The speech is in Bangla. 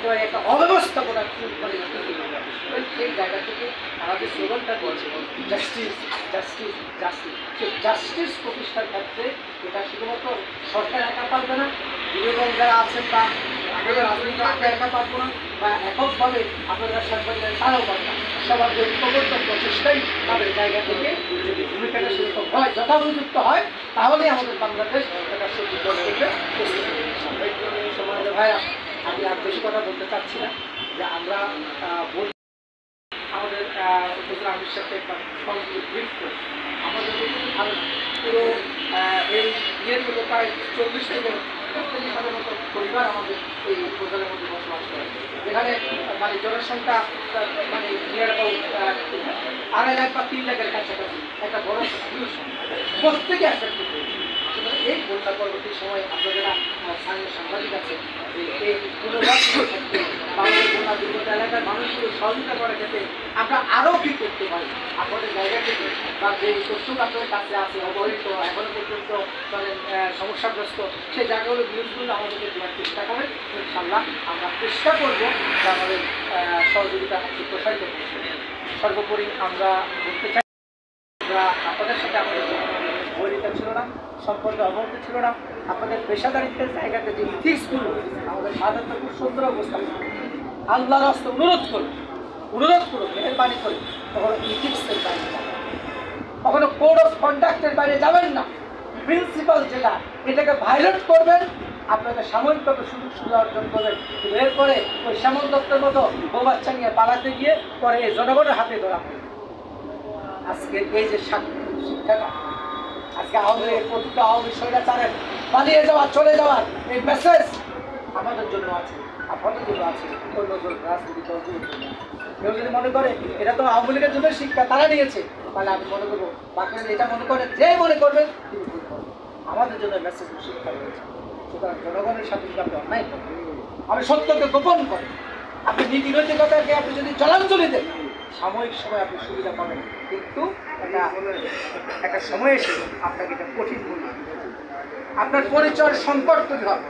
একেবারে একটা অব্যবস্থাপনা মানে সেই জায়গা থেকে তারা যে স্লোগানটা করছে জাস্টিস জাস্টিস জাস্টিস, সেই জাস্টিস প্রতিষ্ঠার ক্ষেত্রে এটা শুধুমাত্র সরকার একা পারবে না, বিরোধী দল যারা আছেন বা আমাদের রাজনীতি আমরা একা পারবো না, বা এককভাবে আপনারা সাংবাদিক তারাও পারবে না। সবার যে ঐক্যবদ্ধ প্রচেষ্টাই তাদের জায়গা থেকে যদি ভূমিকাটা সেরকম হয়, যথাযুক্ত হয়, তাহলেই আমাদের বাংলাদেশ একটা সত্যি করতে সমাজের ভাইরা। আমি আর বেশি কথা বলতে চাচ্ছি না, যে আমরা আমাদের উপজেলা আমির সাথে একটা ব্রিফ করি। আমাদের পুরো এই ইয়ের মতো প্রায় 40 থেকে 45,000 মতো পরিবার আমাদের এই উপজেলার মধ্যে বসবাস করে, যেখানে মানে জনসংখ্যা মানে নিয়ার অ্যাবাউট 2.5 লাখ বা 3 লাখের কাছাকাছি একটা বড় প্রত্যেকে অ্যাফেক্টেড হয়েছে। এই বন্যা পরবর্তী সময় আপনাদের স্থানীয় সাংবাদিক আছে, এই পুনর্বাসনের ক্ষেত্রে আমাদের বন্যা দুর্গত এলাকার মানুষগুলো সহযোগিতা করার ক্ষেত্রে আমরা আরও কী করতে পারি আপনাদের জায়গা থেকে, বা যে তথ্য আপনাদের কাছে আছে অবহিত এখনো পর্যন্ত মানে সমস্যাগ্রস্ত, সেই জায়গাগুলো নিউজগুলো আমাদেরকে দেওয়ার চেষ্টা করেন। ইনশাআল্লাহ আমরা চেষ্টা করবো যে আমাদের সহযোগিতা প্রসারিত করতে। সর্বোপরি আমরা বলতে চাই, আমরা আপনাদের সাথে আমাদের বৈরিতা ছিল না, সম্পর্কে অবনতি ছিল না। আপনাদের পেশাদারিত্বের জায়গাতে যে ইথিক্সগুলো আমাদের সাধারণত খুব সুন্দর অবস্থা, আল্লাহর রাস্তায় অনুরোধ করুন মেহরবানি করে কখনো ইথিক্সের বাইরে যাবেন, কখনো কোড অফ কন্ডাক্টের বাইরে যাবেন না। প্রিন্সিপাল যেটা এটাকে ভায়োলেট করবেন, আপনাদের সাময়িকভাবে সুযোগ সুবিধা অর্জন করবেন, বের করে ওই শ্যামল দত্তের মতো বউ বাচ্চা নিয়ে পালাতে গিয়ে পরে এই জনগণের হাতে ধরা পড়ে। আজকে এই যে শিক্ষাটা আজকে আওয়ামী স্বৈরাচারের পালিয়ে যাওয়া চলে যাওয়ার এই মেসেজ আমাদের জন্য আছে, আপনাদের জন্য আছে, অন্য রাজনীতি দলগুলোর জন্য। কেউ যদি মনে করে এটা তো আওয়ামী লীগের জন্য শিক্ষা তারা নিয়েছে, তাহলে আমি মনে করবো বাকিরা এটা মনে করেন, যে মনে করবেন তিনি ভুল করবেন। আমাদের জন্য মেসেজ শিক্ষা রয়েছে। সুতরাং জনগণের সাথে যদি আপনি অন্যায় করেন, আপনি সত্যকে গোপন করেন, আপনি নীতি নৈতিকতাকে আপনি যদি জলাঞ্জলি দেন, সাময়িক সময় আপনি সুবিধা পাবেন, কিন্তু একটা সময় এসে আপনাকে এটা কঠিন মনে হবে, আপনার পরিচয় সংকট তৈরি হবে।